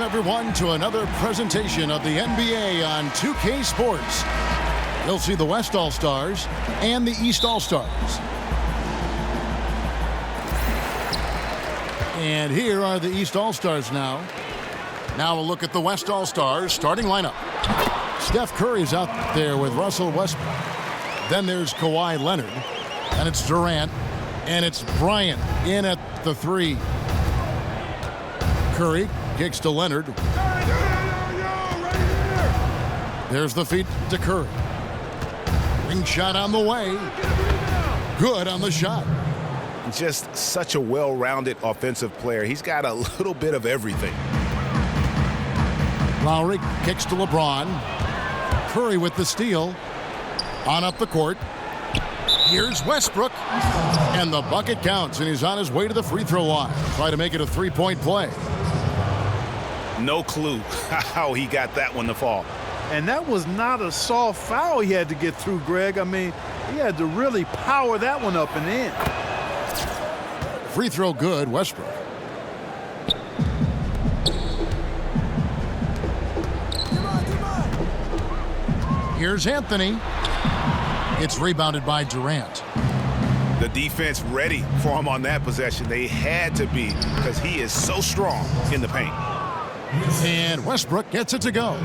everyone, to another presentation of the NBA on 2K Sports. You'll see the West All-Stars and the East All-Stars. And here are the East All-Stars now. Now a look at the West All-Stars starting lineup. Steph Curry's out there with Russell Westbrook. Then there's Kawhi Leonard. And it's Durant. And it's Bryant in at the 3. Curry kicks to Leonard. There's the feed to Curry. Ring shot on the way. Good on the shot. Just such a well-rounded offensive player. He's got a little bit of everything. Lowry kicks to LeBron. Curry with the steal. On up the court. Here's Westbrook. And the bucket counts, and he's on his way to the free throw line. Try to make it a three-point play. No clue how he got that one to fall. And that was not a soft foul he had to get through, Greg. I mean, he had to really power that one up and in. Free throw good, Westbrook. Here's Anthony. It's rebounded by Durant. The defense ready for him on that possession. They had to be, because he is so strong in the paint. And Westbrook gets it to go.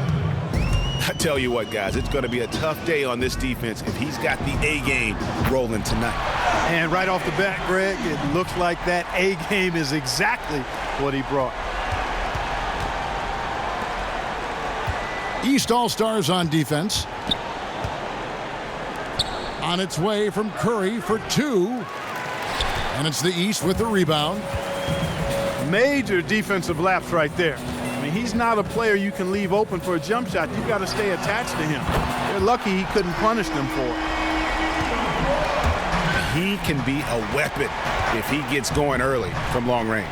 I tell you what, guys, it's going to be a tough day on this defense if he's got the A game rolling tonight. And right off the bat, Greg, it looks like that A game is exactly what he brought. East All-Stars on defense. On its way from Curry for 2. And it's the East with the rebound. Major defensive lapse right there. I mean, he's not a player you can leave open for a jump shot. You've got to stay attached to him. They're lucky he couldn't punish them for it. He can be a weapon if he gets going early from long range.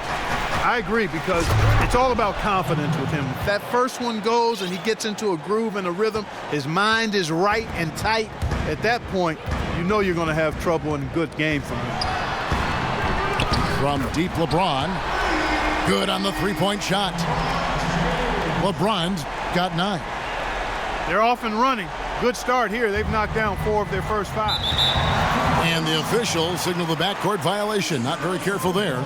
I agree, because it's all about confidence with him. If that first one goes and he gets into a groove and a rhythm, his mind is right and tight, at that point, you know you're going to have trouble in a good game from him. From deep, LeBron. Good on the three-point shot. LeBron's got 9. They're off and running. Good start here. They've knocked down 4 of their first 5. And the officials signal the backcourt violation. Not very careful there.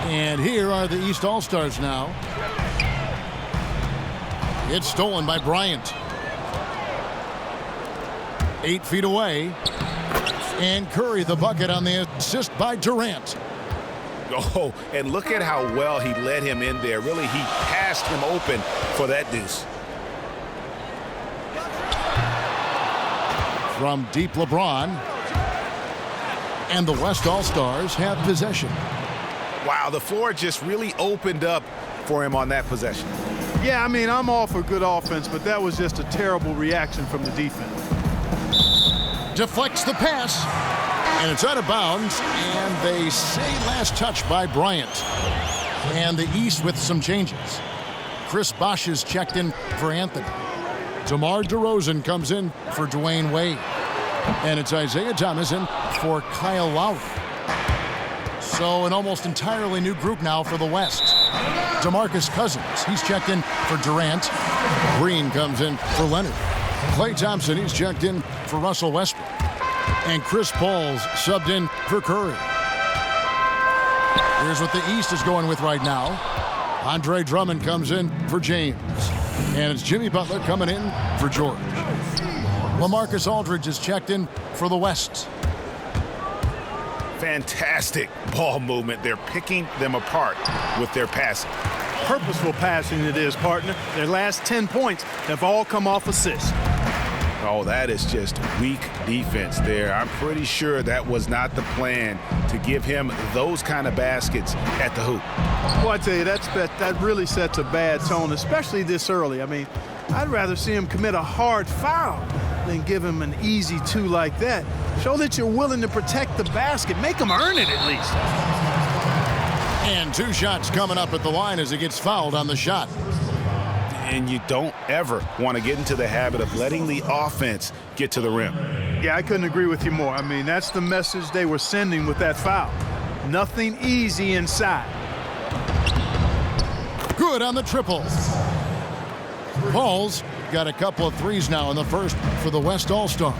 And here are the East All-Stars now. It's stolen by Bryant. 8 feet away. And Curry the bucket on the assist by Durant. Oh, and look at how well he led him in there. Really, he passed him open for that deuce. From deep, LeBron. And the West All-Stars have possession. Wow, the floor just really opened up for him on that possession. Yeah, I mean, I'm all for good offense, but that was just a terrible reaction from the defense. Deflects the pass. And it's out of bounds. And they say last touch by Bryant. And the East with some changes. Chris Bosh is checked in for Anthony. DeMar DeRozan comes in for Dwayne Wade. And it's Isaiah Thomas in for Kyle Lowry. So an almost entirely new group now for the West. DeMarcus Cousins, he's checked in for Durant. Green comes in for Leonard. Klay Thompson, he's checked in for Russell Westbrook. And Chris Paul's subbed in for Curry. Here's what the East is going with right now. Andre Drummond comes in for James. And it's Jimmy Butler coming in for George. LaMarcus Aldridge is checked in for the West. Fantastic ball movement. They're picking them apart with their passing. Purposeful passing it is, partner. Their last 10 points have all come off assists. Oh, that is just weak defense there. I'm pretty sure that was not the plan to give him those kind of baskets at the hoop. Well, I tell you, that really sets a bad tone, especially this early. I mean, I'd rather see him commit a hard foul than give him an easy 2 like that. Show that you're willing to protect the basket. Make him earn it at least. And 2 shots coming up at the line as he gets fouled on the shot. And you don't ever want to get into the habit of letting the offense get to the rim. Yeah, I couldn't agree with you more. I mean, that's the message they were sending with that foul. Nothing easy inside. Good on the triple. Paul's got a couple of threes now in the first for the West All-Stars.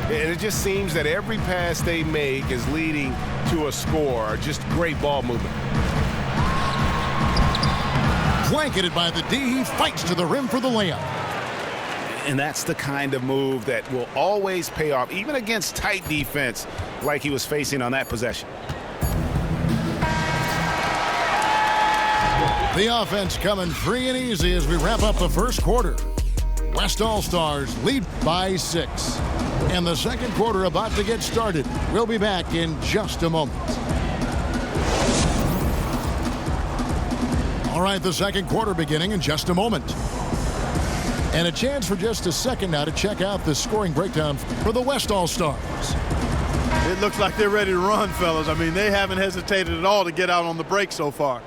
And it just seems that every pass they make is leading to a score. Just great ball movement. Blanketed by the D, he fights to the rim for the layup. And that's the kind of move that will always pay off, even against tight defense like he was facing on that possession. The offense coming free and easy as we wrap up the first quarter. West All-Stars lead by 6. And the second quarter about to get started. We'll be back in just a moment. All right, the second quarter beginning in just a moment. And a chance for just a second now to check out the scoring breakdown for the West All-Stars. It looks like they're ready to run, fellas. I mean, they haven't hesitated at all to get out on the break so far.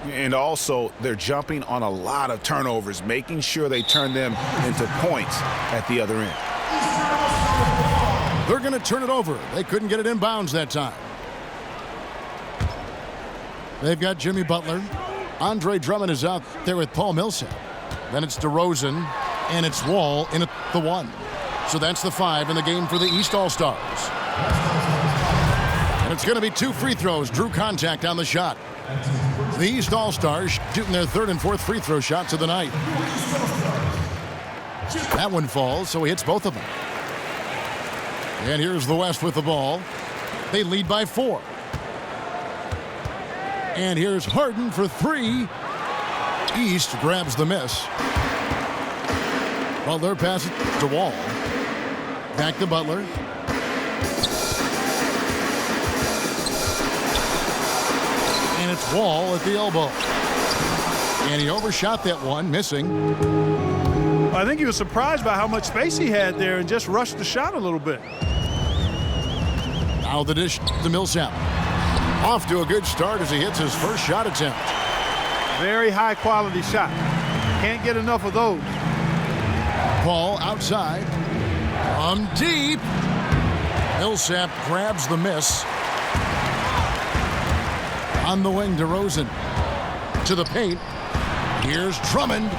And also, they're jumping on a lot of turnovers, making sure they turn them into points at the other end. They're going to turn it over. They couldn't get it inbounds that time. They've got Jimmy Butler. Andre Drummond is out there with Paul Millsap. Then it's DeRozan, and it's Wall in at the 1. So that's the 5 in the game for the East All-Stars. And it's going to be 2 free throws. Drew contact on the shot. The East All-Stars shooting their 3rd and 4th free throw shots of the night. That one falls, so he hits both of them. And here's the West with the ball. They lead by 4. And here's Harden for 3. East grabs the miss. Butler passes to Wall. Back to Butler. And it's Wall at the elbow. And he overshot that one, missing. I think he was surprised by how much space he had there and just rushed the shot a little bit. Now the dish to Millsap. Off to a good start as he hits his first shot attempt. Very high quality shot. Can't get enough of those. Paul outside. From deep. Millsap grabs the miss. On the wing, DeRozan. To the paint. Here's Drummond.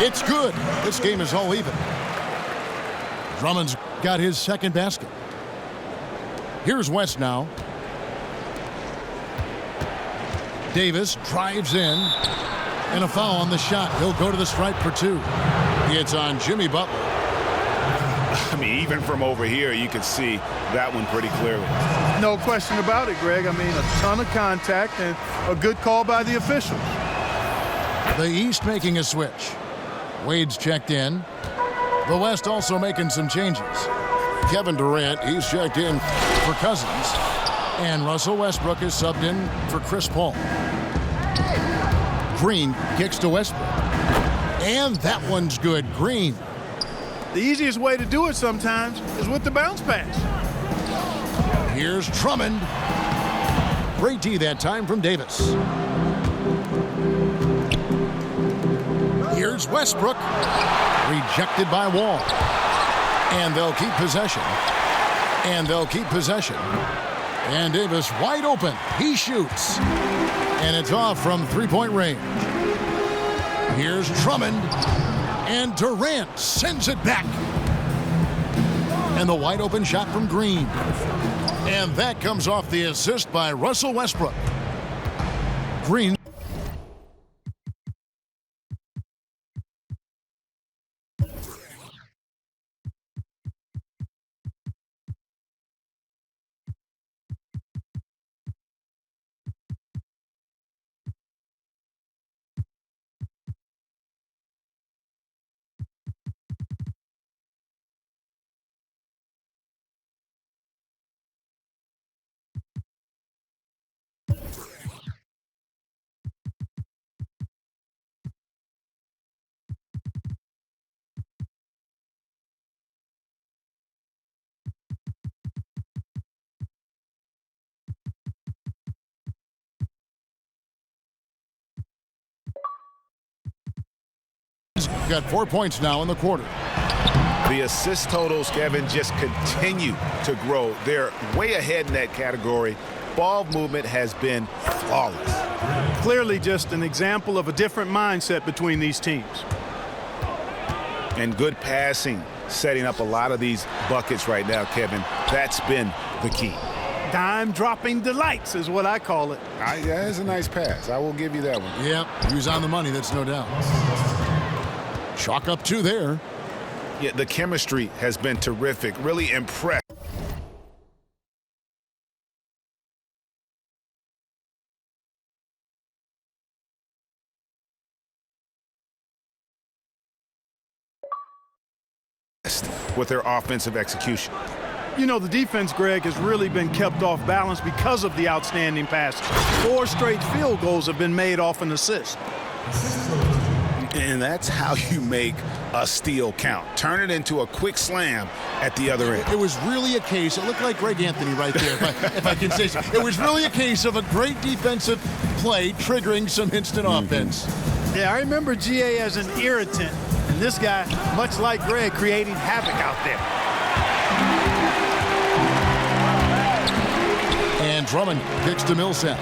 It's good. This game is all even. Drummond's got his second basket. Here's West now. Davis drives in. And a foul on the shot. He'll go to the stripe for 2. It's on Jimmy Butler. I mean, even from over here, you can see that one pretty clearly. No question about it, Greg. I mean, a ton of contact and a good call by the officials. The East making a switch. Wade's checked in. The West also making some changes. Kevin Durant, he's checked in for Cousins. And Russell Westbrook is subbed in for Chris Paul. Green kicks to Westbrook. And that one's good. Green. The easiest way to do it sometimes is with the bounce pass. Here's Drummond. Great D that time from Davis. Here's Westbrook. Rejected by Wall. And they'll keep possession. And they'll keep possession. And Davis wide open. He shoots. And it's off from three-point range. Here's Drummond. And Durant sends it back. And the wide open shot from Green. And that comes off the assist by Russell Westbrook. Green got 4 points now in the quarter. The assist totals, Kevin, just continue to grow. They're way ahead in that category. Ball movement has been flawless. Clearly just an example of a different mindset between these teams. And good passing, setting up a lot of these buckets right now, Kevin. That's been the key. Dime-dropping delights is what I call it. That's a nice pass. I will give you that one. Yep, he was on the money, that's no doubt. Chalk up 2 there. Yeah, the chemistry has been terrific. Really impressed. With their offensive execution. You know, the defense, Greg, has really been kept off balance because of the outstanding passes. 4 straight field goals have been made off an assist. And that's how you make a steal count. Turn it into a quick slam at the other end. It was really a case, it looked like Greg Anthony right there, if I can say so. It was really a case of a great defensive play triggering some instant offense. Yeah, I remember GA as an irritant, and this guy, much like Greg, creating havoc out there. And Drummond kicks to Millsap.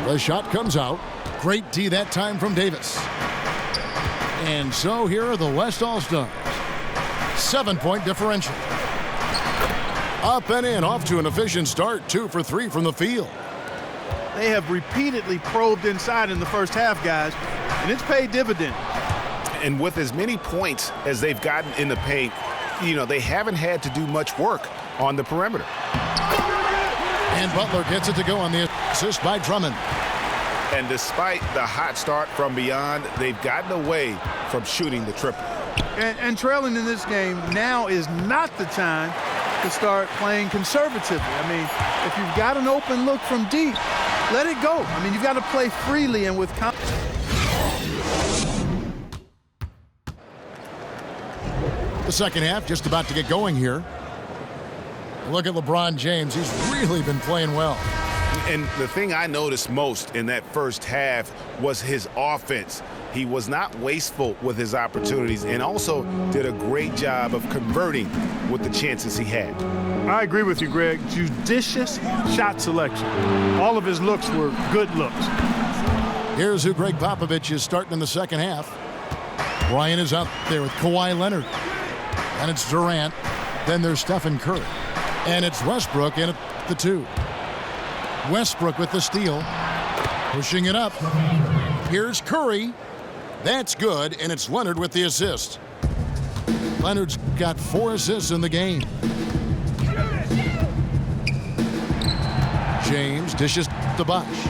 The shot comes out. Great D that time from Davis. And so here are the West All-Stars. 7-point differential. Up and in, off to an efficient start. 2 for 3 from the field. They have repeatedly probed inside in the first half, guys, and it's paid dividend. And with as many points as they've gotten in the paint, you know, they haven't had to do much work on the perimeter. And Butler gets it to go on the assist by Drummond. And despite the hot start from beyond, they've gotten away from shooting the triple. And trailing in this game now is not the time to start playing conservatively. I mean, if you've got an open look from deep, let it go. I mean, you've got to play freely and with confidence. The second half just about to get going here. Look at LeBron James. He's really been playing well. And the thing I noticed most in that first half was his offense. He was not wasteful with his opportunities and also did a great job of converting with the chances he had. I agree with you, Greg. Judicious shot selection. All of his looks were good looks. Here's who Greg Popovich is starting in the second half. Bryant is out there with Kawhi Leonard. And it's Durant. Then there's Stephen Curry. And it's Westbrook in at the 2. Westbrook with the steal. Pushing it up. Here's Curry. That's good, and it's Leonard with the assist. Leonard's got 4 assists in the game. James dishes to Bosh.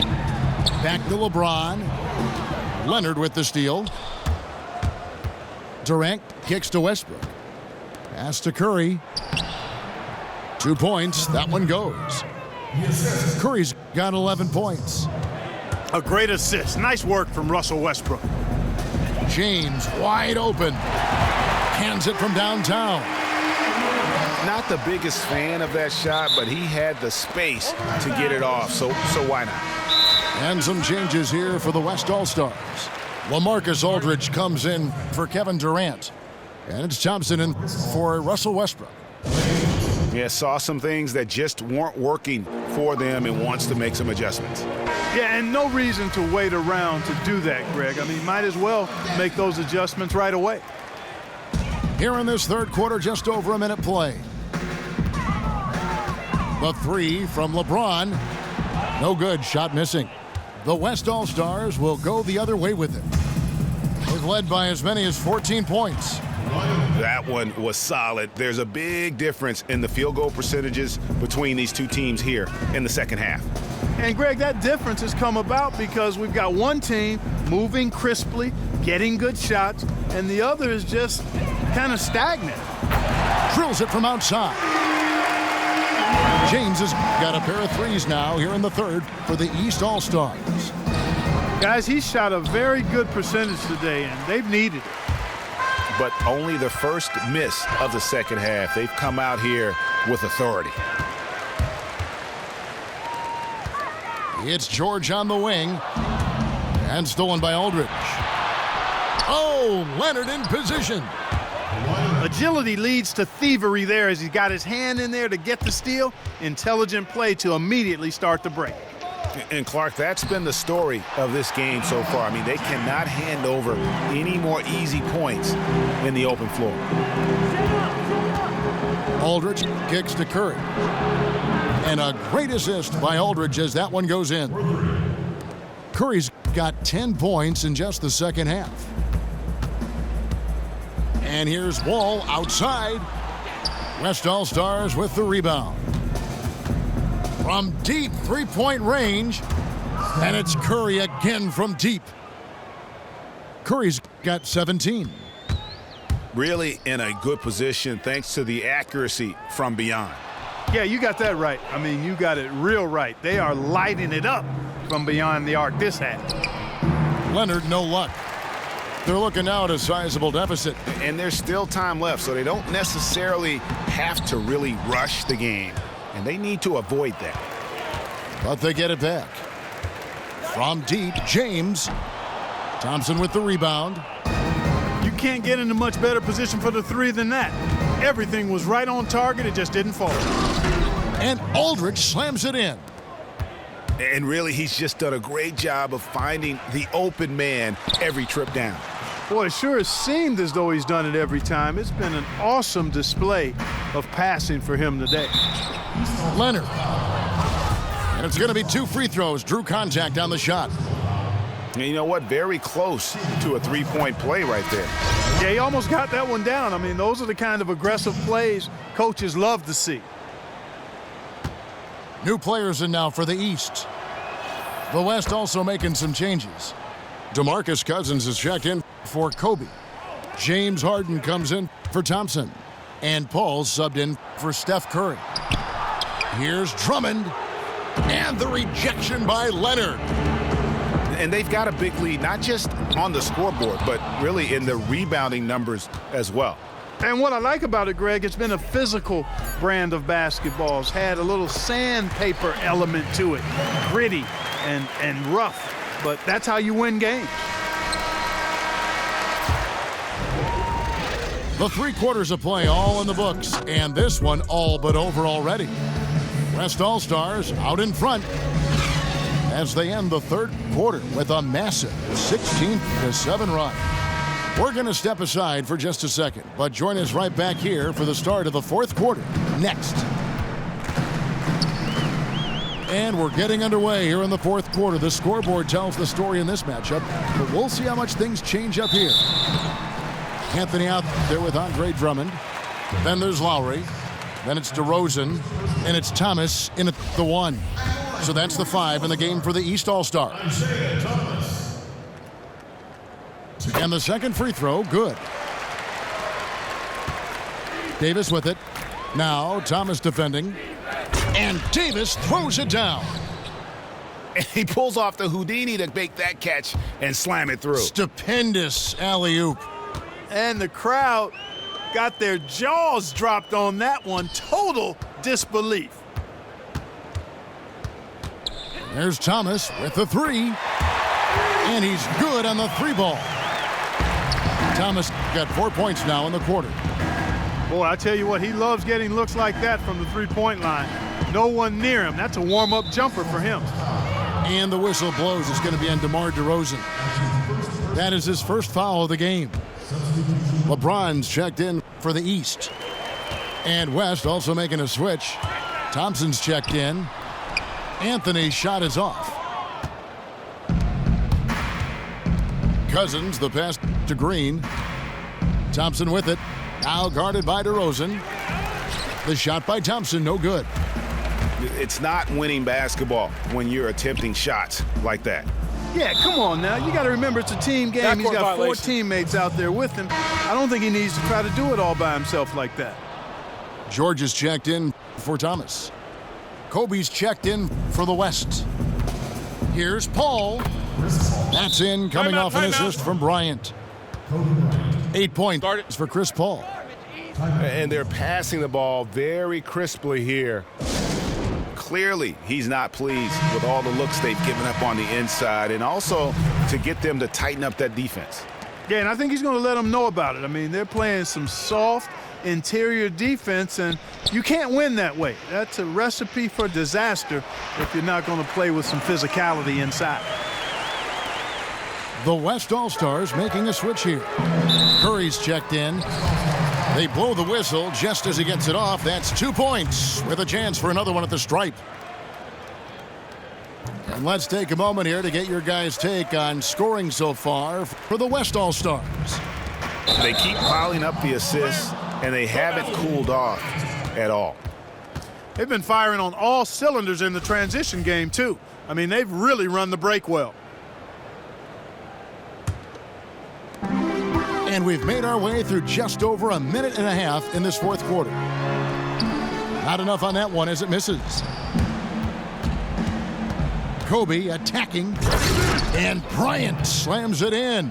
Back to LeBron. Leonard with the steal. Durant kicks to Westbrook. Pass to Curry. 2 points. That one goes. Curry's got 11 points. A great assist. Nice work from Russell Westbrook. James wide open. Hands it from downtown. Not the biggest fan of that shot, but he had the space to get it off, so why not? And some changes here for the West All-Stars. LaMarcus Aldridge comes in for Kevin Durant. And it's Thompson in for Russell Westbrook. Yeah, saw some things that just weren't working for them and wants to make some adjustments. Yeah, and no reason to wait around to do that, Greg. I mean, might as well make those adjustments right away. Here in this third quarter, just over a minute play. The 3 from LeBron. No good, shot missing. The West All-Stars will go the other way with it. They've led by as many as 14 points. That one was solid. There's a big difference in the field goal percentages between these two teams here in the second half. And, Greg, that difference has come about because we've got one team moving crisply, getting good shots, and the other is just kind of stagnant. Drills it from outside. James has got a pair of 3s now here in the third for the East All-Stars. Guys, he shot a very good percentage today, and they've needed it. But only the first miss of the second half. They've come out here with authority. It's George on the wing. And stolen by Aldridge. Oh, Leonard in position. Agility leads to thievery there as he got his hand in there to get the steal. Intelligent play to immediately start the break. And Clark, that's been the story of this game so far. I mean, they cannot hand over any more easy points in the open floor. Aldridge kicks to Curry. And a great assist by Aldridge as that one goes in. Curry's got 10 points in just the second half. And here's Wall outside. West All-Stars with the rebound. From deep three-point range. And it's Curry again from deep. Curry's got 17. Really in a good position thanks to the accuracy from beyond. Yeah, you got that right. I mean, you got it real right. They are lighting it up from beyond the arc this half. Leonard, no luck. They're looking now at a sizable deficit. And there's still time left, so they don't necessarily have to really rush the game. And they need to avoid that. But they get it back. From deep, James. Thompson with the rebound. You can't get in a much better position for the three than that. Everything was right on target. It just didn't fall. And Aldridge slams it in. And really, he's just done a great job of finding the open man every trip down. Boy, it sure has seemed as though he's done it every time. It's been an awesome display of passing for him today. Leonard. And it's going to be 2 free throws. Drew contact on the shot. And you know what? Very close to a three-point play right there. Yeah, he almost got that one down. I mean, those are the kind of aggressive plays coaches love to see. New players in now for the East. The West also making some changes. DeMarcus Cousins is checked in for Kobe. James Harden comes in for Thompson. And Paul's subbed in for Steph Curry. Here's Drummond. And the rejection by Leonard. And they've got a big lead, not just on the scoreboard, but really in the rebounding numbers as well. And what I like about it, Greg, it's been a physical brand of basketball. It's had a little sandpaper element to it, gritty and rough, but that's how you win games. The 3 quarters of play all in the books, and this one all but over already. West All-Stars out in front as they end the 3rd quarter with a massive 16-7 run. We're going to step aside for just a second, but join us right back here for the start of the 4th quarter next. And we're getting underway here in the 4th quarter. The scoreboard tells the story in this matchup, but we'll see how much things change up here. Anthony out there with Andre Drummond. Then there's Lowry. Then it's DeRozan. And it's Thomas in at the 1. So that's the 5 in the game for the East All-Stars. And the second free throw, good. Davis with it. Now Thomas defending. And Davis throws it down. And he pulls off the Houdini to make that catch and slam it through. Stupendous alley-oop. And the crowd got their jaws dropped on that one. Total disbelief. There's Thomas with the 3. And he's good on the 3 ball. Thomas got 4 points now in the quarter. Boy, I tell you what, he loves getting looks like that from the three-point line. No one near him. That's a warm-up jumper for him. And the whistle blows. It's going to be on DeMar DeRozan. That is his first foul of the game. LeBron's checked in for the East. And West also making a switch. Thompson's checked in. Anthony's shot is off. Cousins, the pass to Green. Thompson with it. Now guarded by DeRozan. The shot by Thompson, no good. It's not winning basketball when you're attempting shots like that. Yeah, come on now. You got to remember it's a team game. He's got 4 teammates out there with him. I don't think he needs to try to do it all by himself like that. George is checked in for Thomas. Kobe's checked in for the West. Here's Paul. That's in, coming off an assist from Bryant. 8 points for Chris Paul. And they're passing the ball very crisply here. Clearly, he's not pleased with all the looks they've given up on the inside, and also to get them to tighten up that defense. Yeah, and I think he's going to let them know about it. I mean, they're playing some soft interior defense, and you can't win that way. That's a recipe for disaster if you're not going to play with some physicality inside. The West All-Stars making a switch here. Curry's checked in. They blow the whistle just as he gets it off. That's 2 points with a chance for another one at the stripe. And let's take a moment here to get your guys' take on scoring so far for the West All-Stars. They keep piling up the assists, and they haven't cooled off at all. They've been firing on all cylinders in the transition game, too. I mean, they've really run the break well. And we've made our way through just over a minute and a half in this fourth quarter. Not enough on that one as it misses. Kobe attacking, and Bryant slams it in.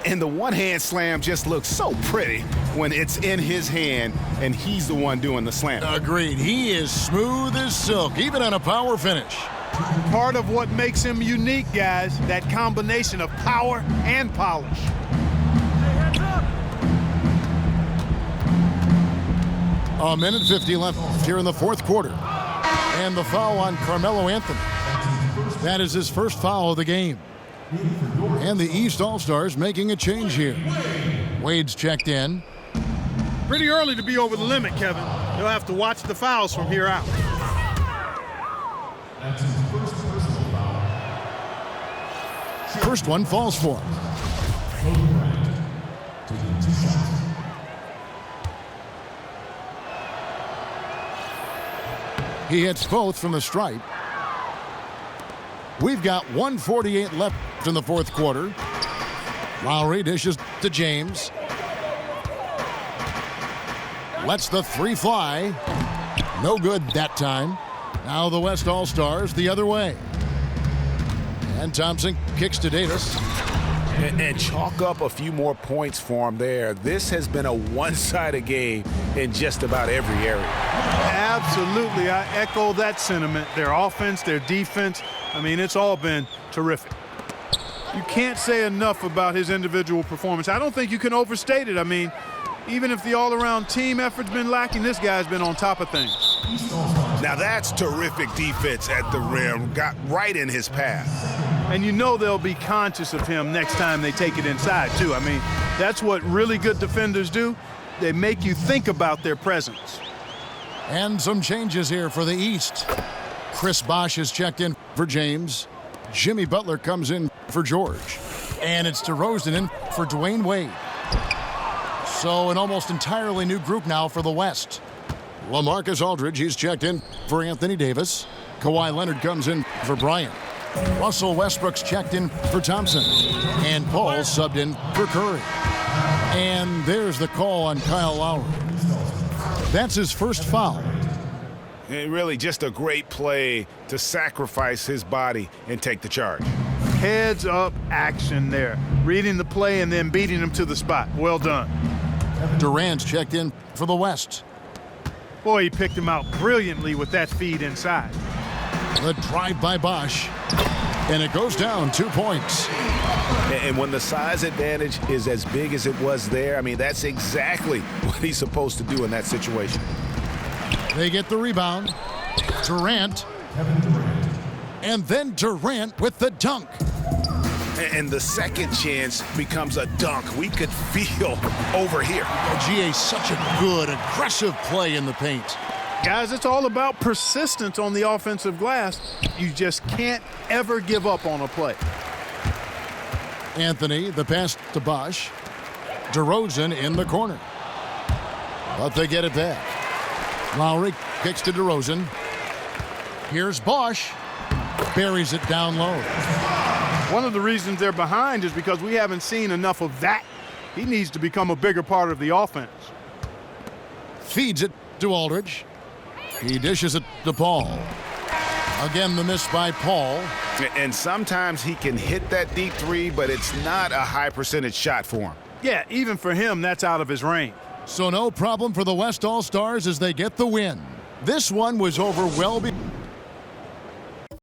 And the one-hand slam just looks so pretty when it's in his hand and he's the one doing the slam. Agreed. He is smooth as silk, even on a power finish. Part of what makes him unique, guys, that combination of power and polish. A minute 50 left here in the fourth quarter. And the foul on Carmelo Anthony. That is his first foul of the game. And the East All-Stars making a change here. Wade's checked in. Pretty early to be over the limit, Kevin. You'll have to watch the fouls from here out. First one falls for him. He hits both from the stripe. We've got 1:48 left in the fourth quarter. Lowry dishes to James. Lets the three fly. No good that time. Now the West All-Stars the other way. And Thompson kicks to Davis. And chalk up a few more points for him there. This has been a one-sided game in just about every area. Absolutely. I echo that sentiment. Their offense, their defense, I mean, it's all been terrific. You can't say enough about his individual performance. I don't think you can overstate it. I mean, even if the all-around team effort's been lacking, this guy's been on top of things. Now that's terrific defense at the rim. Got right in his path. And you know they'll be conscious of him next time they take it inside, too. I mean, that's what really good defenders do. They make you think about their presence. And some changes here for the East. Chris Bosh is checked in for James. Jimmy Butler comes in for George. And it's DeRozan in for Dwayne Wade. So an almost entirely new group now for the West. LaMarcus Aldridge, he's checked in for Anthony Davis. Kawhi Leonard comes in for Bryant. Russell Westbrook's checked in for Thompson. And Paul subbed in for Curry. And there's the call on Kyle Lowry. That's his first foul. And really just a great play to sacrifice his body and take the charge. Heads up action there. Reading the play and then beating him to the spot. Well done. Durant's checked in for the West. Boy, he picked him out brilliantly with that feed inside. The drive by Bosh. And it goes down 2 points. And when the size advantage is as big as it was there, I mean, that's exactly what he's supposed to do in that situation. They get the rebound. Durant. And then Durant with the dunk. And the second chance becomes a dunk. We could feel over here. GA, such a good, aggressive play in the paint. Guys, it's all about persistence on the offensive glass. You just can't ever give up on a play. Anthony, the pass to Bosh. DeRozan in the corner. But they get it back. Lowry kicks to DeRozan. Here's Bosh. Buries it down low. One of the reasons they're behind is because we haven't seen enough of that. He needs to become a bigger part of the offense. Feeds it to Aldridge. He dishes it to Paul. Again, the miss by Paul. And sometimes he can hit that deep three, but it's not a high percentage shot for him. Yeah, even for him, that's out of his range. So no problem for the West All-Stars as they get the win. This one was over well before.